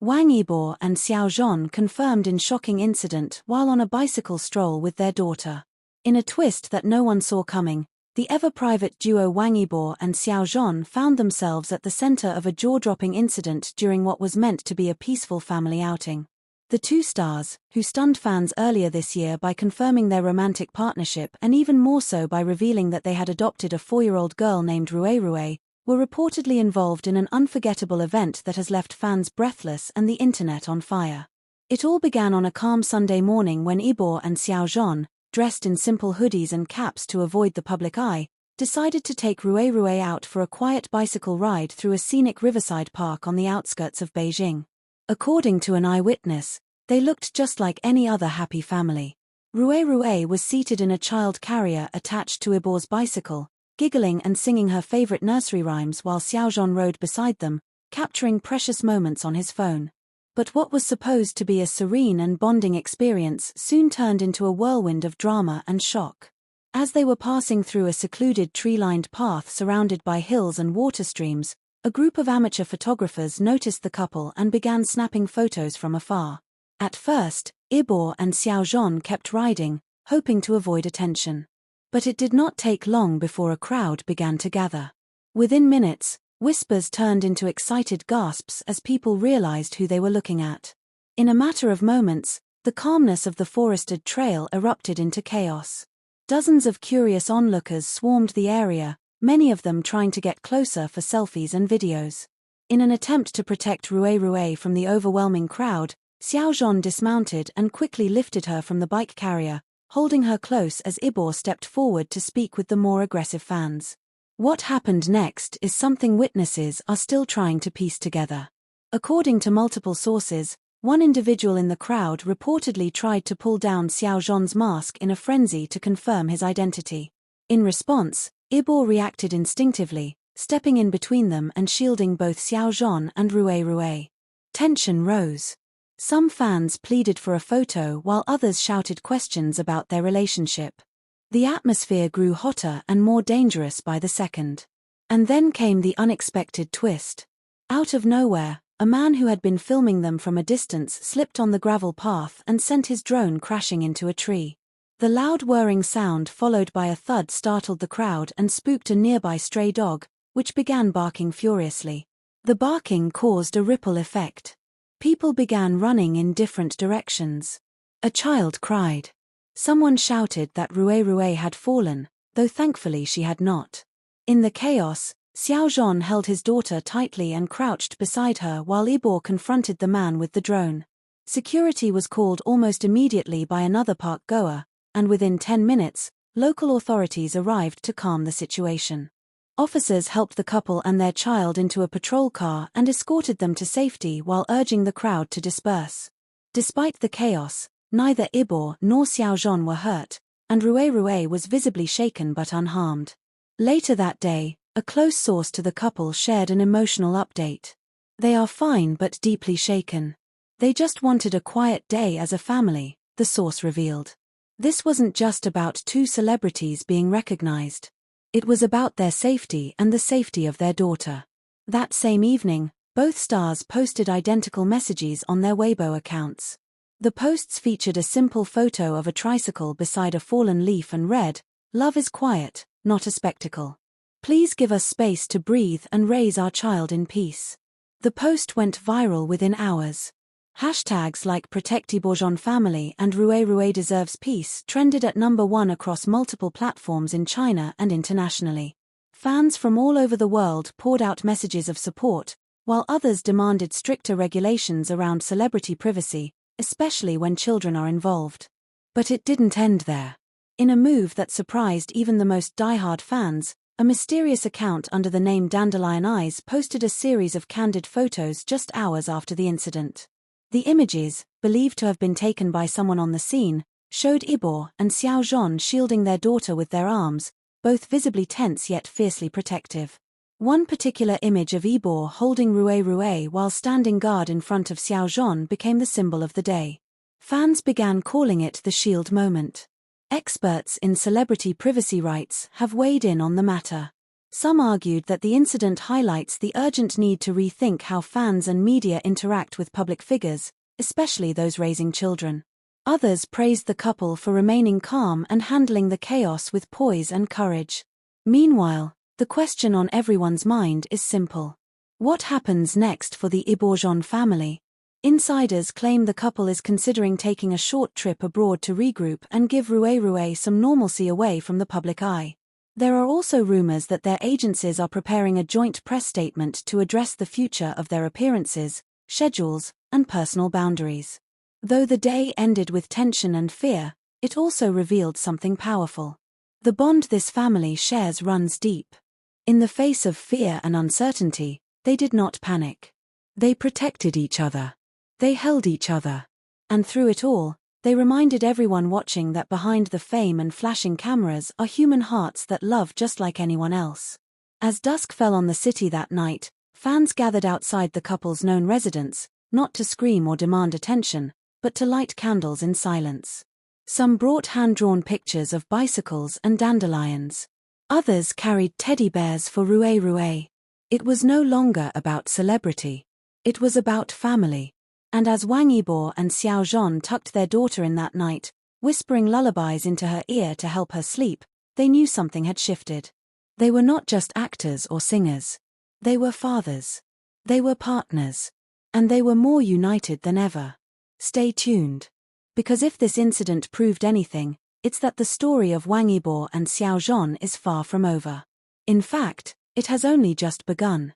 Wang Yibo and Xiao Zhan confirmed in shocking incident while on a bicycle stroll with their daughter. In a twist that no one saw coming, the ever-private duo Wang Yibo and Xiao Zhan found themselves at the center of a jaw-dropping incident during what was meant to be a peaceful family outing. The two stars, who stunned fans earlier this year by confirming their romantic partnership and even more so by revealing that they had adopted a 4-year-old girl named Rue, were reportedly involved in an unforgettable event that has left fans breathless and the internet on fire. It all began on a calm Sunday morning when Yibo and Xiao Zhan, dressed in simple hoodies and caps to avoid the public eye, decided to take Rue out for a quiet bicycle ride through a scenic riverside park on the outskirts of Beijing. According to an eyewitness, they looked just like any other happy family. Rue was seated in a child carrier attached to Yibo's bicycle, giggling and singing her favorite nursery rhymes while Xiao Zhan rode beside them, capturing precious moments on his phone. But what was supposed to be a serene and bonding experience soon turned into a whirlwind of drama and shock. As they were passing through a secluded tree-lined path surrounded by hills and water streams, a group of amateur photographers noticed the couple and began snapping photos from afar. At first, Yibo and Xiao Zhan kept riding, hoping to avoid attention. But it did not take long before a crowd began to gather. Within minutes, whispers turned into excited gasps as people realized who they were looking at. In a matter of moments, the calmness of the forested trail erupted into chaos. Dozens of curious onlookers swarmed the area, many of them trying to get closer for selfies and videos. In an attempt to protect Rue from the overwhelming crowd, Xiao Zhan dismounted and quickly lifted her from the bike carrier, holding her close as Yibo stepped forward to speak with the more aggressive fans. What happened next is something witnesses are still trying to piece together. According to multiple sources, one individual in the crowd reportedly tried to pull down Xiao Zhan's mask in a frenzy to confirm his identity. In response, Yibo reacted instinctively, stepping in between them and shielding both Xiao Zhan and Rue. Tension rose. Some fans pleaded for a photo while others shouted questions about their relationship. The atmosphere grew hotter and more dangerous by the second. And then came the unexpected twist. Out of nowhere, a man who had been filming them from a distance slipped on the gravel path and sent his drone crashing into a tree. The loud whirring sound followed by a thud startled the crowd and spooked a nearby stray dog, which began barking furiously. The barking caused a ripple effect. People began running in different directions. A child cried. Someone shouted that Rue had fallen, though thankfully she had not. In the chaos, Xiao Zhan held his daughter tightly and crouched beside her while Yibo confronted the man with the drone. Security was called almost immediately by another park goer, and within 10 minutes, local authorities arrived to calm the situation. Officers helped the couple and their child into a patrol car and escorted them to safety while urging the crowd to disperse. Despite the chaos, neither Yibo nor Xiao Zhan were hurt, and Rue was visibly shaken but unharmed. Later that day, a close source to the couple shared an emotional update. "They are fine but deeply shaken. They just wanted a quiet day as a family," the source revealed. This wasn't just about two celebrities being recognized. It was about their safety and the safety of their daughter. That same evening, both stars posted identical messages on their Weibo accounts. The posts featured a simple photo of a tricycle beside a fallen leaf and read, "Love is quiet, not a spectacle. Please give us space to breathe and raise our child in peace." The post went viral within hours. Hashtags like Protect Yibo Zhan Family and Rue Deserves Peace trended at #1 across multiple platforms in China and internationally. Fans from all over the world poured out messages of support, while others demanded stricter regulations around celebrity privacy, especially when children are involved. But it didn't end there. In a move that surprised even the most diehard fans, a mysterious account under the name Dandelion Eyes posted a series of candid photos just hours after the incident. The images, believed to have been taken by someone on the scene, showed Yibo and Xiao Zhan shielding their daughter with their arms, both visibly tense yet fiercely protective. One particular image of Yibo holding Rue while standing guard in front of Xiao Zhan became the symbol of the day. Fans began calling it the shield moment. Experts in celebrity privacy rights have weighed in on the matter. Some argued that the incident highlights the urgent need to rethink how fans and media interact with public figures, especially those raising children. Others praised the couple for remaining calm and handling the chaos with poise and courage. Meanwhile, the question on everyone's mind is simple. What happens next for the Yibo Zhan family? Insiders claim the couple is considering taking a short trip abroad to regroup and give Rui some normalcy away from the public eye. There are also rumors that their agencies are preparing a joint press statement to address the future of their appearances, schedules, and personal boundaries. Though the day ended with tension and fear, it also revealed something powerful. The bond this family shares runs deep. In the face of fear and uncertainty, they did not panic. They protected each other. They held each other. And through it all, they reminded everyone watching that behind the fame and flashing cameras are human hearts that love just like anyone else. As dusk fell on the city that night, fans gathered outside the couple's known residence, not to scream or demand attention, but to light candles in silence. Some brought hand-drawn pictures of bicycles and dandelions. Others carried teddy bears for Rui. It was no longer about celebrity. It was about family. And as Wang Yibo and Xiao Zhan tucked their daughter in that night, whispering lullabies into her ear to help her sleep, they knew something had shifted. They were not just actors or singers. They were fathers. They were partners. And they were more united than ever. Stay tuned. Because if this incident proved anything, it's that the story of Wang Yibo and Xiao Zhan is far from over. In fact, it has only just begun.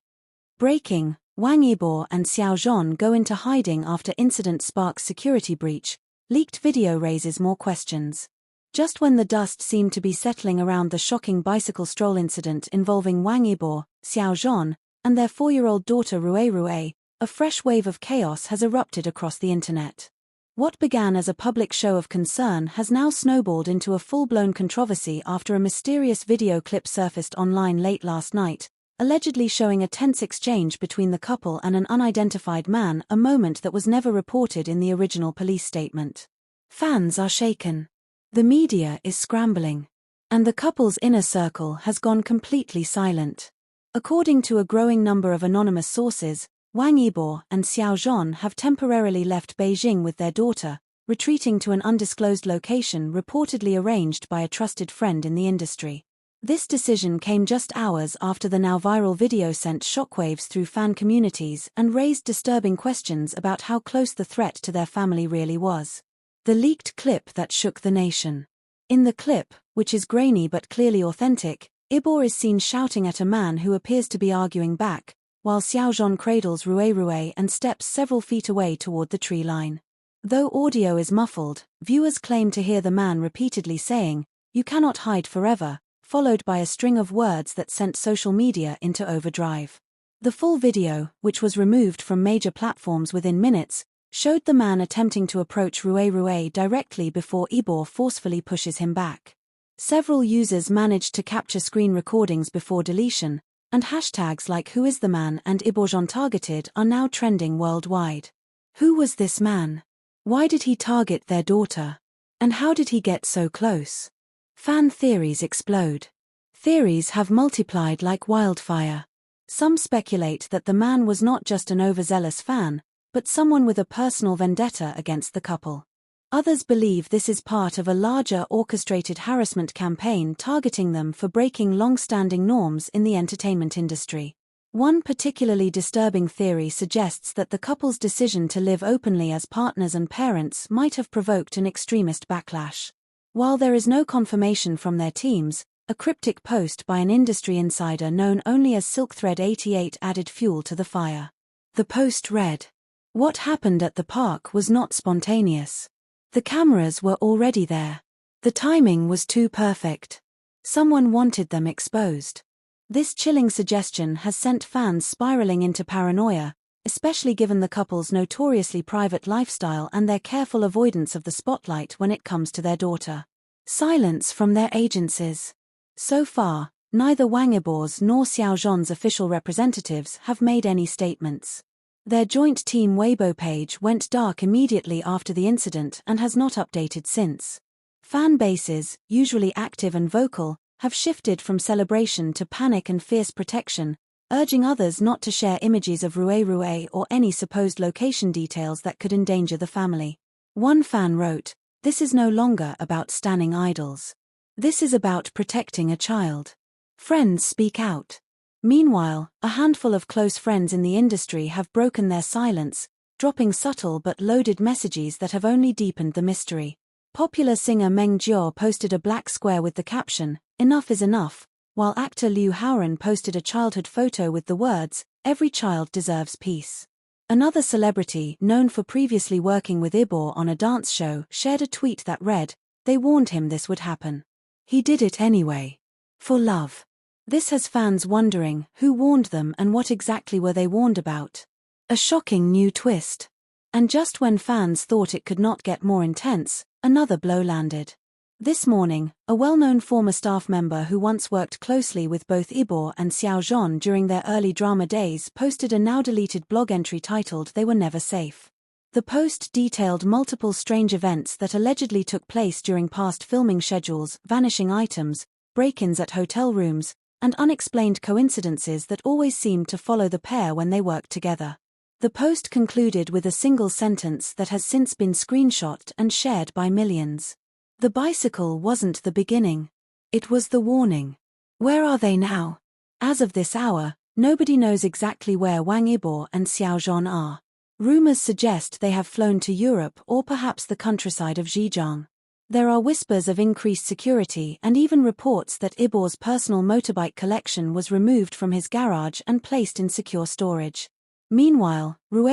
Breaking: Wang Yibo and Xiao Zhan go into hiding after incident sparks security breach. Leaked video raises more questions. Just when the dust seemed to be settling around the shocking bicycle stroll incident involving Wang Yibo, Xiao Zhan, and their 4-year-old daughter Rui, a fresh wave of chaos has erupted across the internet. What began as a public show of concern has now snowballed into a full-blown controversy after a mysterious video clip surfaced online late last night, allegedly showing a tense exchange between the couple and an unidentified man, a moment that was never reported in the original police statement. Fans are shaken. The media is scrambling. And the couple's inner circle has gone completely silent. According to a growing number of anonymous sources, Wang Yibo and Xiao Zhan have temporarily left Beijing with their daughter, retreating to an undisclosed location reportedly arranged by a trusted friend in the industry. This decision came just hours after the now viral video sent shockwaves through fan communities and raised disturbing questions about how close the threat to their family really was. The leaked clip that shook the nation. In the clip, which is grainy but clearly authentic, Yibo is seen shouting at a man who appears to be arguing back, while Xiao Zhan cradles Rui and steps several feet away toward the tree line. Though audio is muffled, viewers claim to hear the man repeatedly saying, "You cannot hide forever," followed by a string of words that sent social media into overdrive. The full video, which was removed from major platforms within minutes, showed the man attempting to approach Rui directly before Yibo forcefully pushes him back. Several users managed to capture screen recordings before deletion, and hashtags like "Who is the man" and Yibo Zhan targeted are now trending worldwide. Who was this man? Why did he target their daughter? And how did he get so close? Fan theories explode. Theories have multiplied like wildfire. Some speculate that the man was not just an overzealous fan, but someone with a personal vendetta against the couple. Others believe this is part of a larger orchestrated harassment campaign targeting them for breaking long-standing norms in the entertainment industry. One particularly disturbing theory suggests that the couple's decision to live openly as partners and parents might have provoked an extremist backlash. While there is no confirmation from their teams, a cryptic post by an industry insider known only as SilkThread88 added fuel to the fire. The post read, "What happened at the park was not spontaneous. The cameras were already there. The timing was too perfect. Someone wanted them exposed." This chilling suggestion has sent fans spiraling into paranoia, especially given the couple's notoriously private lifestyle and their careful avoidance of the spotlight when it comes to their daughter. Silence from their agencies. So far, neither Wang Yibo's nor Xiao Zhan's official representatives have made any statements. Their joint Team Weibo page went dark immediately after the incident and has not updated since. Fan bases, usually active and vocal, have shifted from celebration to panic and fierce protection, urging others not to share images of Rue or any supposed location details that could endanger the family. One fan wrote, "This is no longer about standing idols. This is about protecting a child. Friends speak out." Meanwhile, a handful of close friends in the industry have broken their silence, dropping subtle but loaded messages that have only deepened the mystery. Popular singer Meng Jiao posted a black square with the caption, "Enough is enough," while actor Liu Haoran posted a childhood photo with the words, "Every child deserves peace." Another celebrity, known for previously working with Yibo on a dance show, shared a tweet that read, "They warned him this would happen. He did it anyway. For love." This has fans wondering, who warned them and what exactly were they warned about? A shocking new twist. And just when fans thought it could not get more intense, another blow landed. This morning, a well-known former staff member who once worked closely with both Yibo and Xiao Zhan during their early drama days posted a now-deleted blog entry titled "They Were Never Safe." The post detailed multiple strange events that allegedly took place during past filming schedules, vanishing items, break-ins at hotel rooms, and unexplained coincidences that always seemed to follow the pair when they worked together. The post concluded with a single sentence that has since been screenshot and shared by millions. "The bicycle wasn't the beginning. It was the warning." Where are they now? As of this hour, nobody knows exactly where Wang Yibo and Xiao Zhan are. Rumors suggest they have flown to Europe or perhaps the countryside of Zhejiang. There are whispers of increased security and even reports that Yibo's personal motorbike collection was removed from his garage and placed in secure storage. Meanwhile, Rue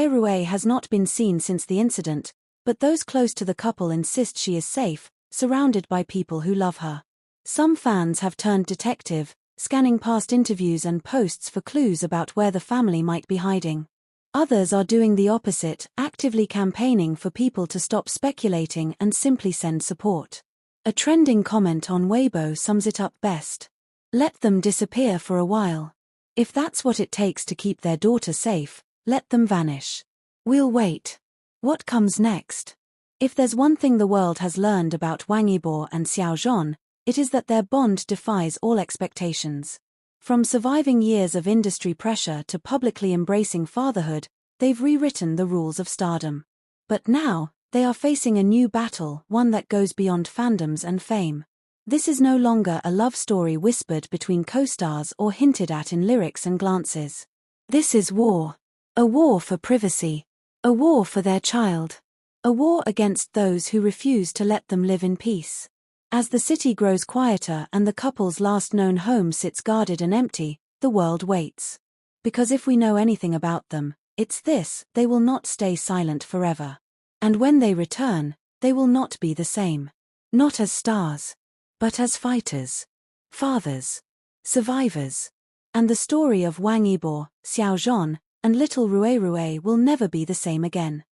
has not been seen since the incident, but those close to the couple insist she is safe, surrounded by people who love her. Some fans have turned detective, scanning past interviews and posts for clues about where the family might be hiding. Others are doing the opposite, actively campaigning for people to stop speculating and simply send support. A trending comment on Weibo sums it up best. "Let them disappear for a while. If that's what it takes to keep their daughter safe, let them vanish. We'll wait. What comes next?" If there's one thing the world has learned about Wang Yibo and Xiao Zhan, it is that their bond defies all expectations. From surviving years of industry pressure to publicly embracing fatherhood, they've rewritten the rules of stardom. But now, they are facing a new battle, one that goes beyond fandoms and fame. This is no longer a love story whispered between co-stars or hinted at in lyrics and glances. This is war. A war for privacy. A war for their child. A war against those who refuse to let them live in peace. As the city grows quieter and the couple's last known home sits guarded and empty, the world waits. Because if we know anything about them, it's this: they will not stay silent forever. And when they return, they will not be the same. Not as stars, but as fighters, fathers, survivors. And the story of Wang Yibo, Xiao Zhan, and little Rue will never be the same again.